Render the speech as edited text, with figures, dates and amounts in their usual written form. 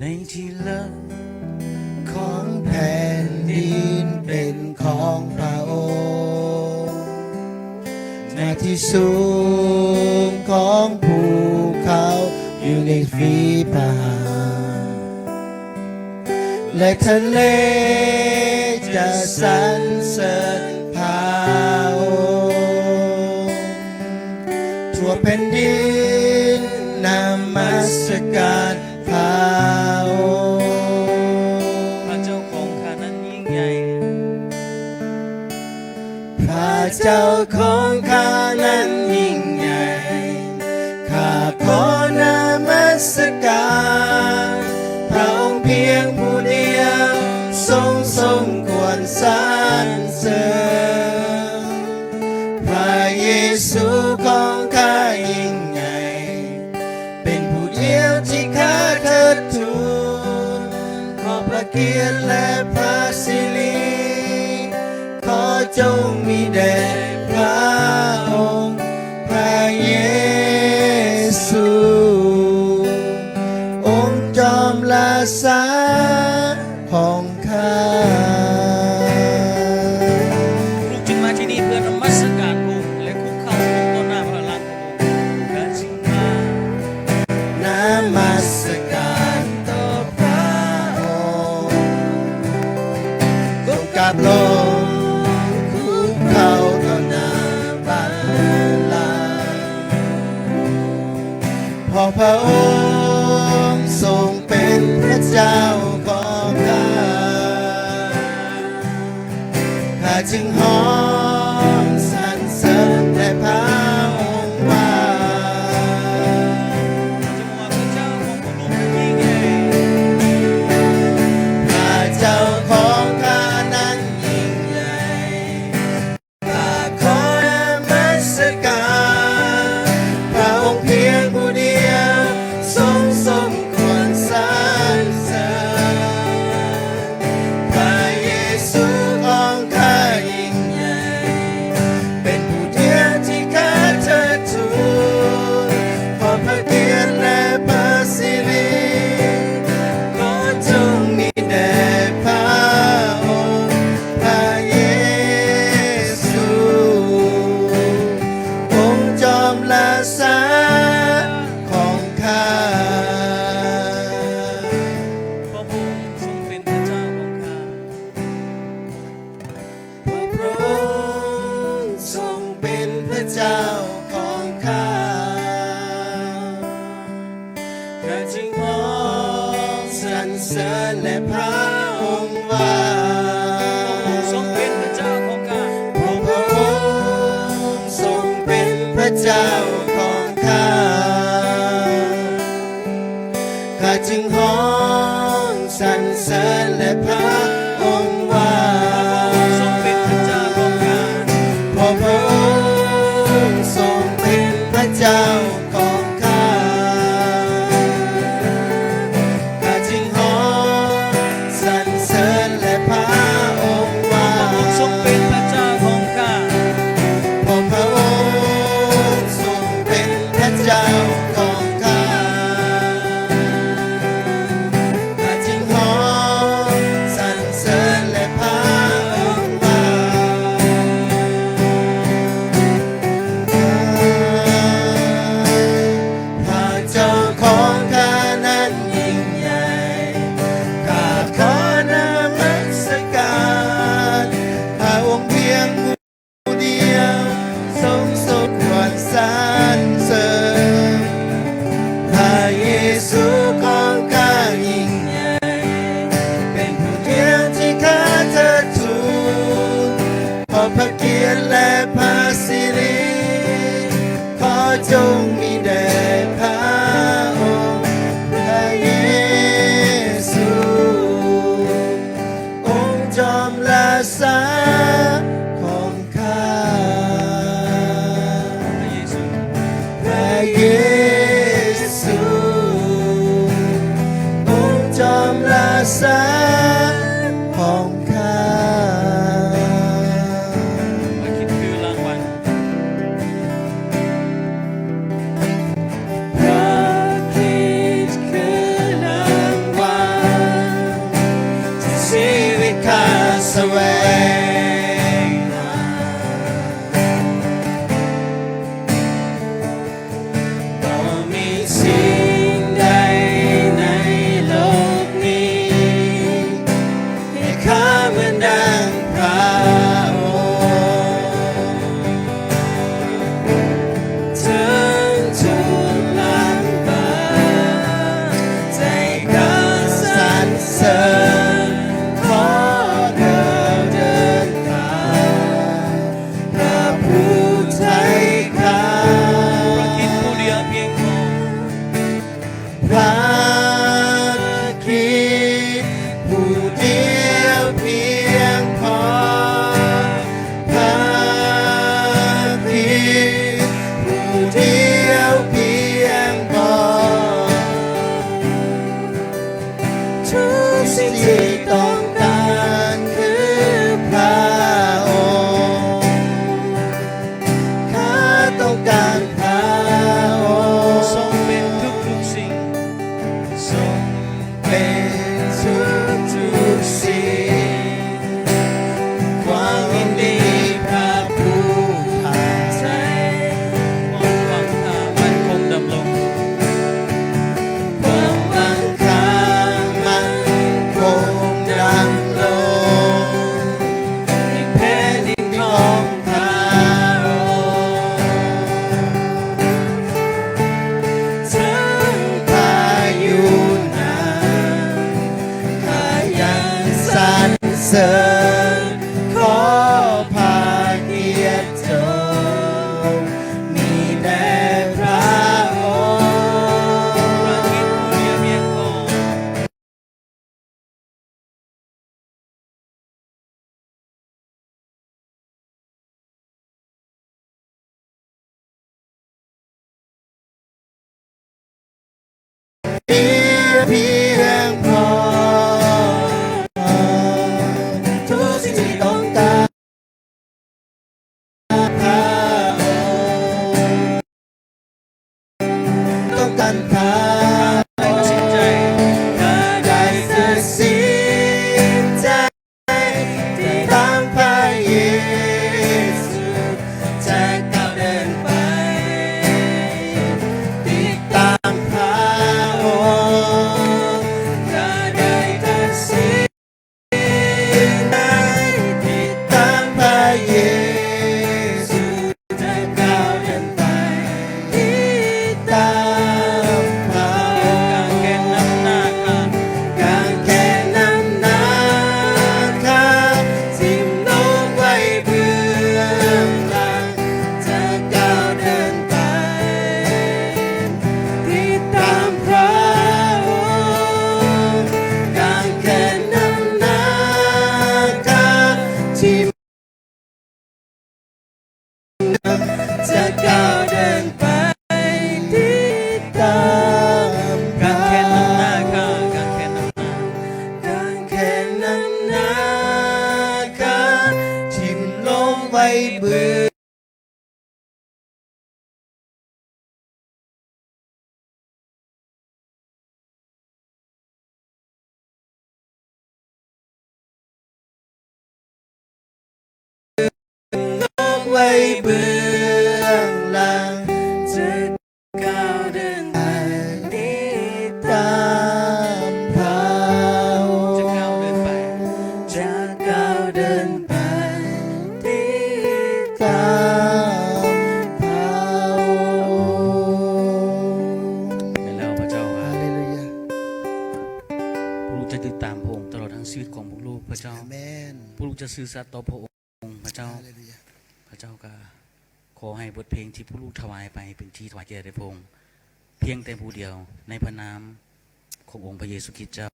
ในที่เลิศของแผ่นดินเป็นของพระองค์ในที่สูงของภูเขาอยู่ในฝีพระหัตถ์และทะเลจะสรรเสริญพระองค์ทั่วแผ่นดินนมัสการพระองค์พระเจ้าของข้านั้นยิ่งใหญ่พระเจ้าของข้านั้นยิ่งใหญ่ข้าขอนมัสการพระองค์เพียงผู้เดียวทรงสมควรสรรเสริญพระเยซูของข้ายิ่งใหญ่เป็นผู้เดียวที่ข้าเทิดทูนขอพระเกียรติและพระสิริขอจงมีแด่พระองค์พระเยซูองค์จอมราชาของข้าลูกจึงมาที่นี่เพื่อนมัสการพระองค์และคุกเข่าต่อหน้าพระลักษณ์ของพระองค์ข้าจึงมานมัสการต่อพระองค์ก้มกราบลงคุกเข่าต่อหน้าบัลลังก์เพราะพระองค์ทรงเป็นพระเจ้าของข้าข้าจึงหอมสรรเสริญแต่พระองค์ว่าพระเจ้าของข้านั้นยิ่งใหญ่ข้าขอนมัสการพระองค์เพียงผู้เดียวทรงสมควรสรรเสริญพระเยซูของข้ายิ่งใหญ่เป็นผู้เดียวที่ข้าเทิดทูนขอพระเกียรติและพระสิริขอจงมีแด่พระองค์พระเยซูองค์จอมราชาของข้าพระองค์ทรงเป็นพระเจ้าของข้าพระองค์ทรงเป็นพระเจ้าของข้าข้าจึงขอสรรเสริญและพระองค์ว่าทรงเป็นพระเจ้าของข้าพระองค์ทรงเป็นพระเจ้าของข้าข้าจึงขอสรรเสริญและพระองค์ว่าทรงเป็นพระเจ้าของข้าพระองค์ทรงเป็นพระเจ้าของข้าข้าจึงขอสรรเสริญและพระองค์ว่าทรงเป็นพระเจ้าของข้าพระองค์ทรงเป็นพระเจ้าของข้าข้าจึงขอสรรเสริญและพระองค์ว่าพระเจ้าของข้านั้นยิ่งใหญ่ข้าขอนมัสการพระองค์เพียงผู้เดียวทรงสมควรสรรเสริญพระเยซูของข้ายิ่งใหญ่เป็นผู้เดียวที่ข้าเทิดทูนขอพระเกียรติและพระสิริขอจงมีแด่พระองค์พระเยซูองค์จอมราชาของข้าพระเยซู พระเยซูองค์จอมราชาของข้าพระคิดคือรางวัลพระคิดคือรางวัล สรรขอพาเกียรติจงมีแด่พระองค์ พระคิดผู้เดียวเพียงพอ เพียงพอทุกสิ่งที่ต้องการพระองค์ต้องการพระอ ได้ ง ตัดสิน ค์ ใจ ได้ตัดสินใจที่ตามพระเยซูจะก้าวเดินไปติดตามพระองค์ถ้าได้ตัดสินใจติดตามพระเยซูจะก้าวเดินไปติดตามพระองค์ การแก่นำหน้าข้า การแค่นำหน้าข้าทิ้งโลกไว้เบื้องหลังจะก้าวเดินไปติดตามพระองค์การแค่นำหน้าข้าที่จะก้าวเดินไปติดตามพ การ ระ แก่ อง นำหน้า ค์ ข้าการแก่นำหน้า การแค่นำหน้าข้าทิ่มลงไว้เบื้องไว้เบื้องหลังจะก้าวเดินไปติดตามพระองค์ จะก้าวเดินไป จะก้าวเดินไปติดตามพระองค์ แล้วพระเจ้าว่า ฮาเลลูยา พวกลูกจะติดตามพระองค์ตลอดทั้งชีวิตของพวกลูกพระเจ้า อาเมน พวกลูกจะซื่อสัตย์ต่อพระองค์พระเจ้า ฮาเลลูยา พระเจ้าก็ขอให้บทเพลงที่พวกลูกถวายไปเป็นที่ถวายแด่พระองค์เพียงแต่ผู้เดียวในพระนามขององค์พระเยซูคริสต์เจ้า